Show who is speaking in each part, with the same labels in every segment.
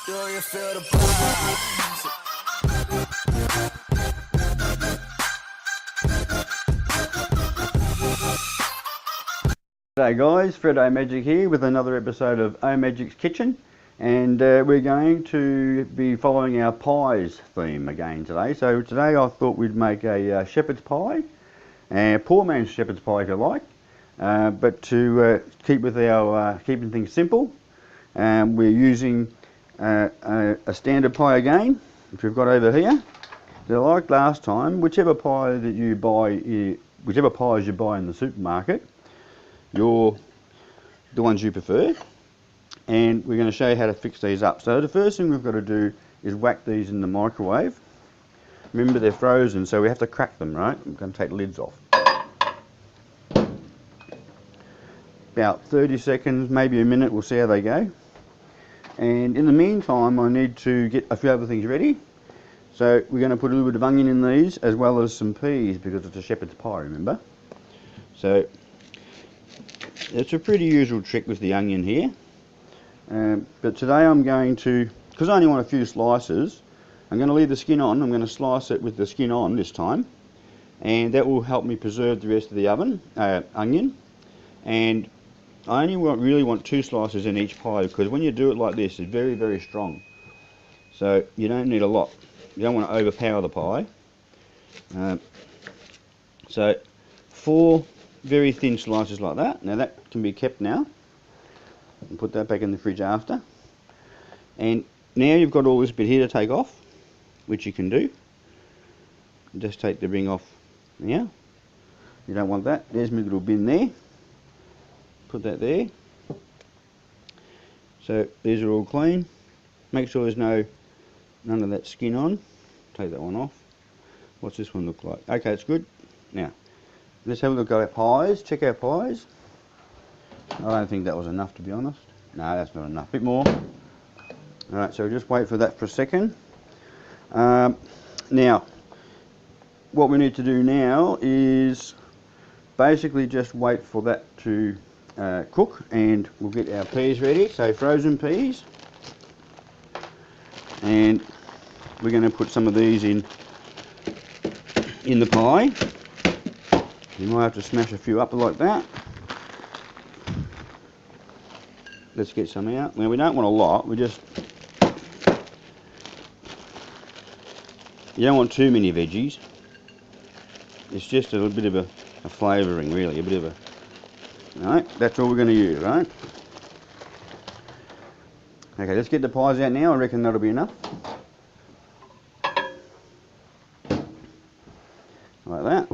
Speaker 1: Do you feel the vibes?
Speaker 2: G'day guys, Fred Omagic here with another episode of Omagic's Kitchen, and we're going to be following our pies theme again today. So today I thought we'd make a shepherd's pie, a poor man's shepherd's pie if you like, but to keep with our keeping things simple, we're using a standard pie again, which we've got over here. So like last time, whichever pie that you buy, whichever pies you buy in the supermarket, the ones you prefer, and we're going to show you how to fix these up. So the first thing we've got to do is whack these in the microwave. Remember, they're frozen, so we have to crack them, right? I'm going to take the lids off. About 30 seconds, maybe a minute, we'll see how they go. And in the meantime, I need to get a few other things ready. So we're going to put a little bit of onion in these, as well as some peas, because it's a shepherd's pie, remember? So it's a pretty usual trick with the onion here, but today I'm going to, because I only want a few slices, I'm going to leave the skin on. I'm going to slice it with the skin on this time, and that will help me preserve the rest of the onion. And I only really want 2 slices in each pie, because when you do it like this, it's very, very strong. So you don't need a lot. You don't want to overpower the pie. So 4 very thin slices like that. Now that can be kept now, and put that back in the fridge after. And now you've got all this bit here to take off, which you can do. Just take the ring off now. You don't want that. There's my little bin there. Put that there. So these are all clean. Make sure there's none of that skin on. Take that one off. What's this one look like? Okay, it's good. Now let's have a look at our pies, check our pies. I don't think that was enough, to be honest. No, that's not enough, bit more. Alright, so just wait for that for a second. Now, what we need to do now is basically just wait for that to cook, and we'll get our peas ready. So frozen peas. And we're going to put some of these in the pie. You might have to smash a few up like that. Let's get some out. Now we don't want a lot, you don't want too many veggies. It's just a little bit of a flavouring really, a bit of a... Alright, that's all we're going to use, right? Okay, let's get the pies out now. I reckon that'll be enough. Like that.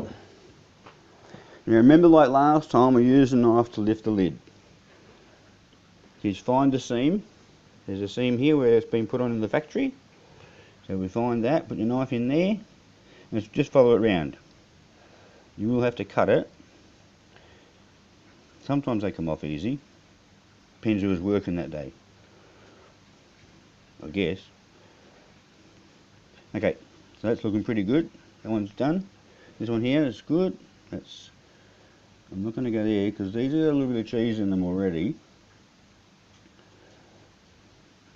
Speaker 2: Now remember, like last time, we used a knife to lift the lid. Just find the seam. There's a seam here where it's been put on in the factory. So we find that, put your knife in there, and just follow it round. You will have to cut it. Sometimes they come off easy. Depends who was working that day, I guess. Okay, so that's looking pretty good. That one's done. This one here is good. I'm not going to go there because these are a little bit of cheese in them already.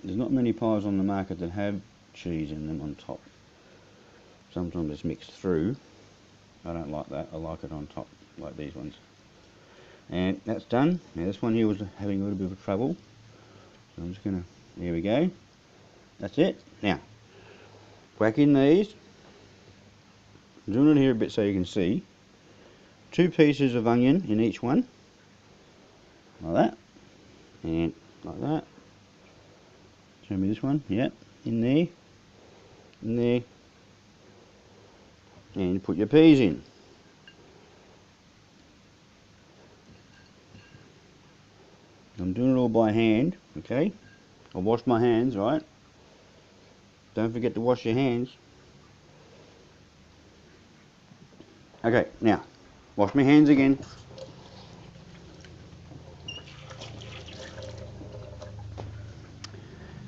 Speaker 2: There's not many pies on the market that have cheese in them on top. Sometimes it's mixed through. I don't like that. I like it on top, like these ones. And that's done. Now this one here was having a little bit of trouble. So I'm just going to, there we go. That's it. Now, whack in these. I'm doing it here a bit so you can see. 2 pieces of onion in each one, like that, and like that. Show me this one, yep, in there, and you put your peas in. I'm doing it all by hand, okay? I washed my hands, right? Don't forget to wash your hands. Okay, now, wash my hands again.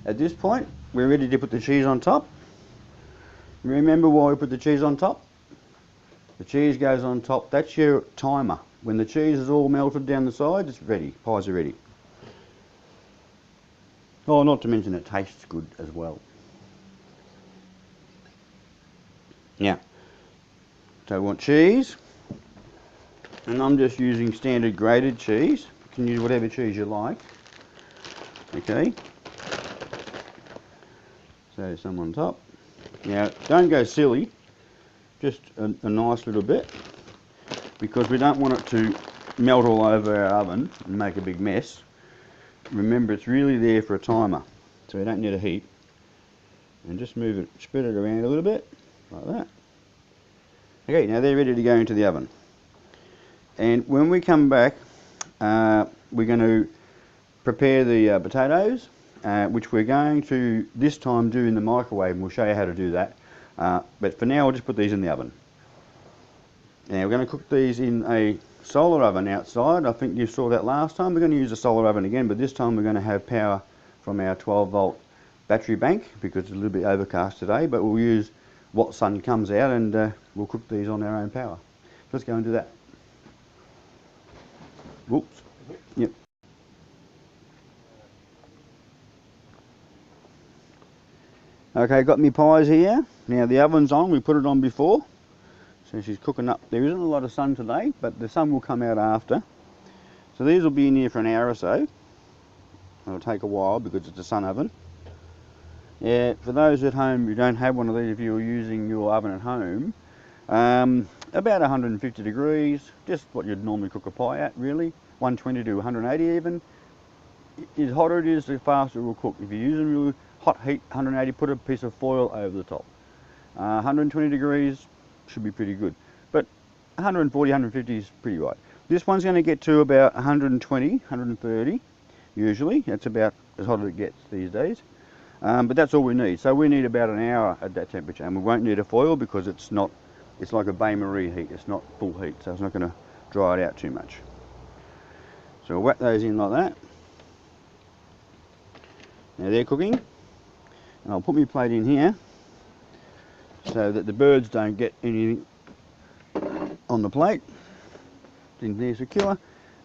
Speaker 2: At this point, we're ready to put the cheese on top. Remember why we put the cheese on top? The cheese goes on top. That's your timer. When the cheese is all melted down the side, it's ready. Pies are ready. Oh, not to mention it tastes good as well. Now, so I want cheese, and I'm just using standard grated cheese. You can use whatever cheese you like. Okay. So some on top. Now, don't go silly, just a nice little bit, because we don't want it to melt all over our oven and make a big mess. Remember, it's really there for a timer, so we don't need a heat. And just move it, spread it around a little bit, like that. Okay, now they're ready to go into the oven. And when we come back, we're going to prepare the potatoes, which we're going to this time do in the microwave, and we'll show you how to do that. But for now, I'll just put these in the oven. Now we're going to cook these in a solar oven outside. I think you saw that last time. We're going to use a solar oven again, but this time we're going to have power from our 12-volt battery bank because it's a little bit overcast today, but we'll use what sun comes out, and we'll cook these on our own power. Let's go and do that. Whoops. Yep. Okay, got me pies here. Now the oven's on, we put it on before. So she's cooking up. There isn't a lot of sun today, but the sun will come out after. So these will be in here for an hour or so. It'll take a while because it's a sun oven. Yeah, for those at home who don't have one of these, if you're using your oven at home, about 150 degrees, just what you'd normally cook a pie at, really. 120 to 180 even. The hotter it is, the faster it will cook. If you're using really hot heat, 180, put a piece of foil over the top. 120 degrees should be pretty good. But 140, 150 is pretty right. This one's going to get to about 120, 130 usually. That's about as hot as it gets these days. But that's all we need. So we need about an hour at that temperature, and we won't need a foil because it's like a bain-marie heat. It's not full heat, so it's not going to dry it out too much. So we'll whack those in like that. Now they're cooking, and I'll put my plate in here so that the birds don't get anything on the plate. It's in there secure.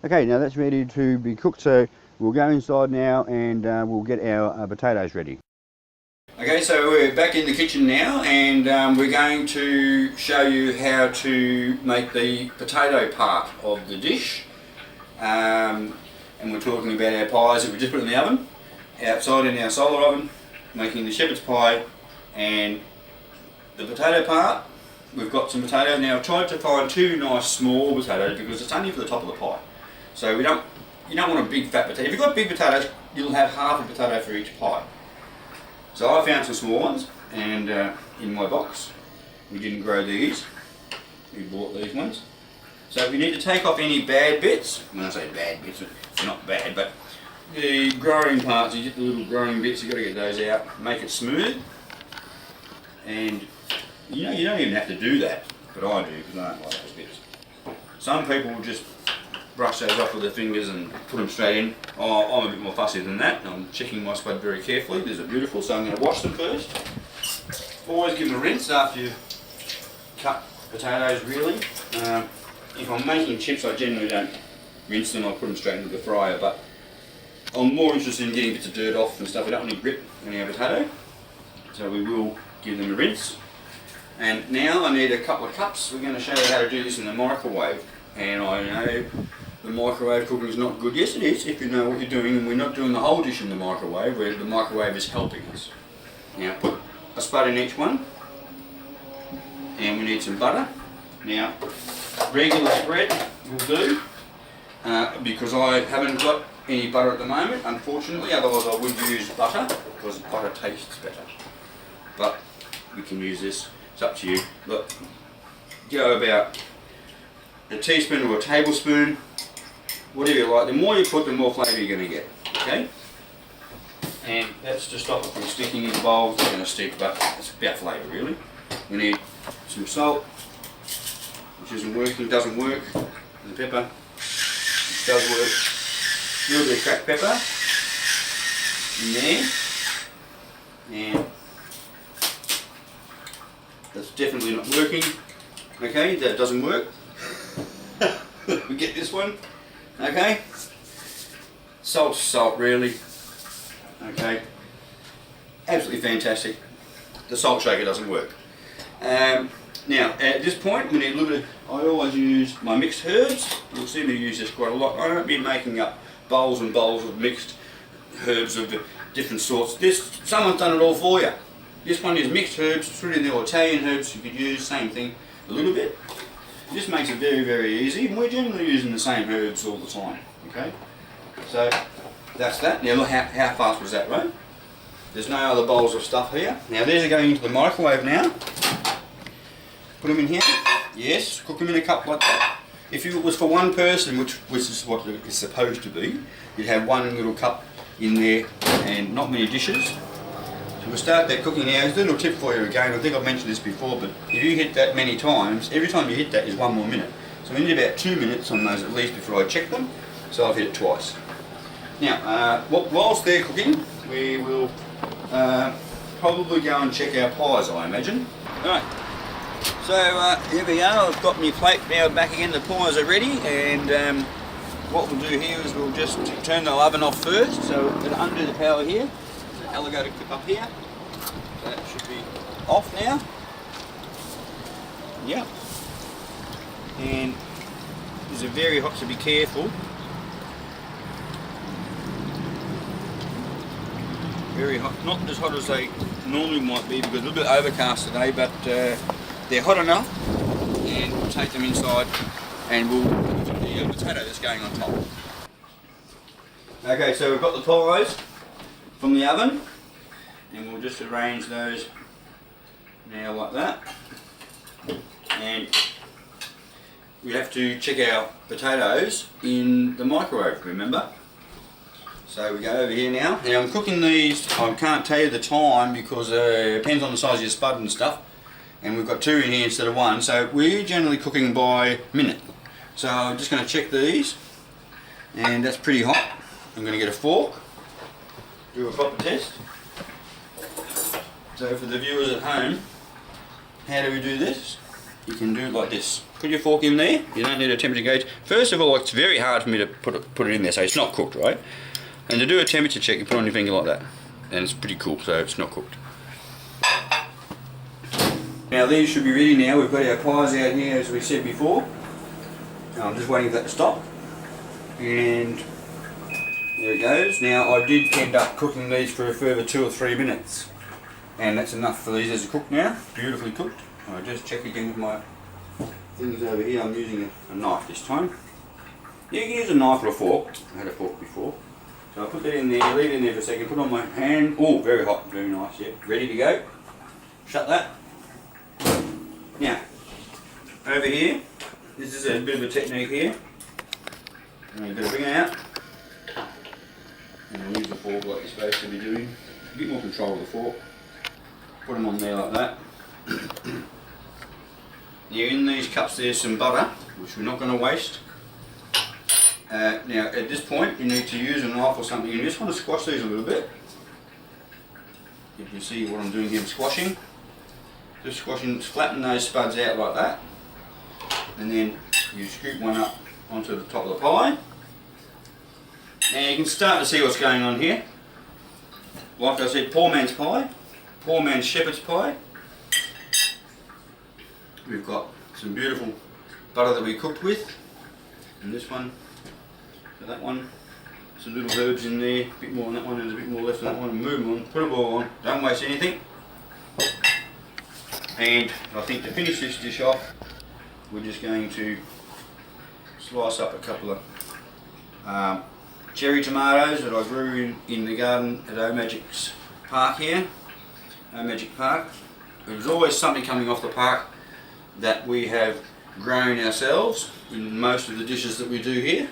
Speaker 2: Okay, now that's ready to be cooked, so we'll go inside now and we'll get our potatoes ready. Okay, so we're back in the kitchen now, and we're going to show you how to make the potato part of the dish. And we're talking about our pies that we just put in the oven, outside in our solar oven, making the shepherd's pie, and the potato part. We've got some potatoes. Now I've tried to find two nice small potatoes because it's only for the top of the pie. So you don't want a big fat potato. If you've got big potatoes, you'll have half a potato for each pie. So I found some small ones, and in my box, we didn't grow these, we bought these ones. So if you need to take off any bad bits, when I say bad bits, it's not bad, but the growing parts, you get the little growing bits, you've got to get those out, make it smooth. And you don't even have to do that, but I do because I don't like those bits. Some people will just brush those off with their fingers and put them straight in. Oh, I'm a bit more fussy than that. I'm checking my spud very carefully. These are beautiful, so I'm going to wash them first. Always give them a rinse after you cut potatoes, really. If I'm making chips, I generally don't rinse them. I put them straight into the fryer, but I'm more interested in getting bits of dirt off and stuff. We don't want any grit on our potato, so we will give them a rinse. And now I need a couple of cups. We're going to show you how to do this in the microwave. And I know the microwave cooking is not good. Yes, it is, if you know what you're doing, and we're not doing the whole dish in the microwave, where the microwave is helping us. Now, put a spud in each one, and we need some butter. Now, regular spread will do, because I haven't got any butter at the moment, unfortunately, otherwise I would use butter, because butter tastes better. But we can use this, it's up to you. Look, go about a teaspoon or a tablespoon, whatever you like. The more you put, the more flavour you're going to get. Okay? And that's to stop it from sticking in the bowl. It's going to stick, but it's about flavour really. We need some salt, which isn't working, doesn't work. The pepper, which does work. A little bit of cracked pepper in there. And that's definitely not working. Okay, that doesn't work. We get this one. Okay. Salt's salt really. Okay, absolutely fantastic. The salt shaker doesn't work. Now at this point we need a little bit I always use my mixed herbs. You'll see me use this quite a lot. I don't be making up bowls and bowls of mixed herbs of different sorts. Someone's done it all for you. This one is mixed herbs, threw in the Italian herbs you could use, same thing, a little bit. This makes it very, very easy, and we're generally using the same herbs all the time. Okay, so that's that. Now look how fast was that, right? There's no other bowls of stuff here. Now these are going into the microwave now. Put them in here. Yes, cook them in a cup like that. If it was for one person, which is what it's supposed to be, you'd have one little cup in there and not many dishes. So we'll start that cooking now. There's a little tip for you again. I think I've mentioned this before, but if you hit that many times, every time you hit that is 1 more minute. So we need about 2 minutes on those at least before I check them. So I've hit it twice. Now, whilst they're cooking, we will probably go and check our pies, I imagine. Alright, so here we are. I've got my plate now back again. The pies are ready, and what we'll do here is we'll just turn the oven off first. So we're going to undo the power here. The alligator clip up here. So that should be off now. Yep. And these are very hot, so be careful. Very hot, not as hot as they normally might be because it's a little bit overcast today, but they're hot enough, and we'll take them inside and we'll put the potato that's going on top. Okay, so we've got the pies from the oven, and we'll just arrange those now like that. And we have to check our potatoes in the microwave, remember? So we go over here now. Now I'm cooking these, I can't tell you the time because it depends on the size of your spud and stuff. And we've got 2 in here instead of 1, so we're generally cooking by minute. So I'm just going to check these, and that's pretty hot. I'm going to get a fork, do a proper test. So for the viewers at home, how do we do this? You can do it like this. Put your fork in there, you don't need a temperature gauge. First of all, it's very hard for me to put it in there so it's not cooked, right? And to do a temperature check, you put on your finger like that, and it's pretty cool, so it's not cooked. Now these should be ready now. We've got our pies out here as we said before. Now I'm just waiting for that to stop. And there it goes. Now I did end up cooking these for a further 2 or 3 minutes. And that's enough for these as a cook now. Beautifully cooked. I'll just check again with my things over here. I'm using a knife this time. You can use a knife or a fork. I had a fork before. So I'll put that in there, leave it in there for a second, put it on my hand. Oh, very hot, very nice, yeah. Ready to go. Shut that. Now, over here, this is a bit of a technique here. And you've got to bring it out. And we'll use the fork like you're supposed to be doing. A bit more control of the fork. Put them on there like that. Now in these cups there's some butter, which we're not going to waste. Now at this point you need to use a knife or something. You just want to squash these a little bit. You can see what I'm doing here, I'm squashing. Just squashing, flatten those spuds out like that. And then you scoop one up onto the top of the pie. Now you can start to see what's going on here. Like I said, poor man's pie, poor man's shepherd's pie. We've got some beautiful butter that we cooked with. And this one. So that one, some little herbs in there, a bit more on that one and a bit more left on that one, and move them on, put them all on, don't waste anything. And I think to finish this dish off, we're just going to slice up a couple of cherry tomatoes that I grew in the garden at Omagic's park here, Omagic Park. There's always something coming off the park that we have grown ourselves in most of the dishes that we do here.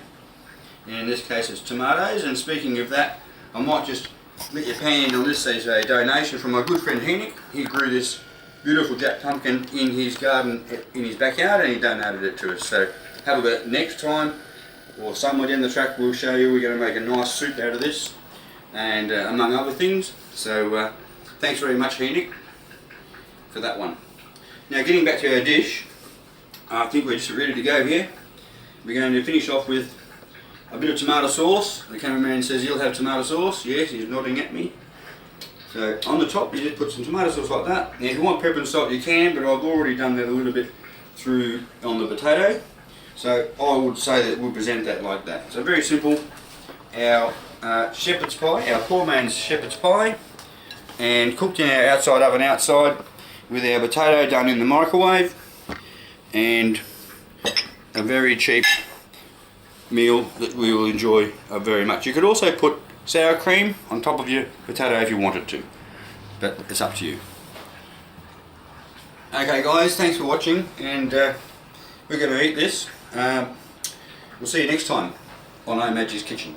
Speaker 2: And in this case it's tomatoes, and speaking of that, I might just let your pan in on this as a donation from my good friend Hennick. He grew this beautiful jack pumpkin in his garden in his backyard and he donated it to us. So have a look next time, or somewhere down the track we'll show you. We're going to make a nice soup out of this, and among other things. So thanks very much Hennick for that one. Now getting back to our dish, I think we're just ready to go here. We're going to finish off with a bit of tomato sauce. The cameraman says he'll have tomato sauce. Yes, he's nodding at me. So on the top you just put some tomato sauce like that. Now if you want pepper and salt you can, but I've already done that a little bit through on the potato. So I would say that we'll present that like that. So very simple. Our shepherd's pie, our poor man's shepherd's pie, and cooked in our outside oven outside with our potato done in the microwave, and a very cheap meal that we will enjoy very much. You could also put sour cream on top of your potato if you wanted to, but it's up to you. Okay guys, thanks for watching, and we're going to eat this. We'll see you next time on Omagic's Kitchen.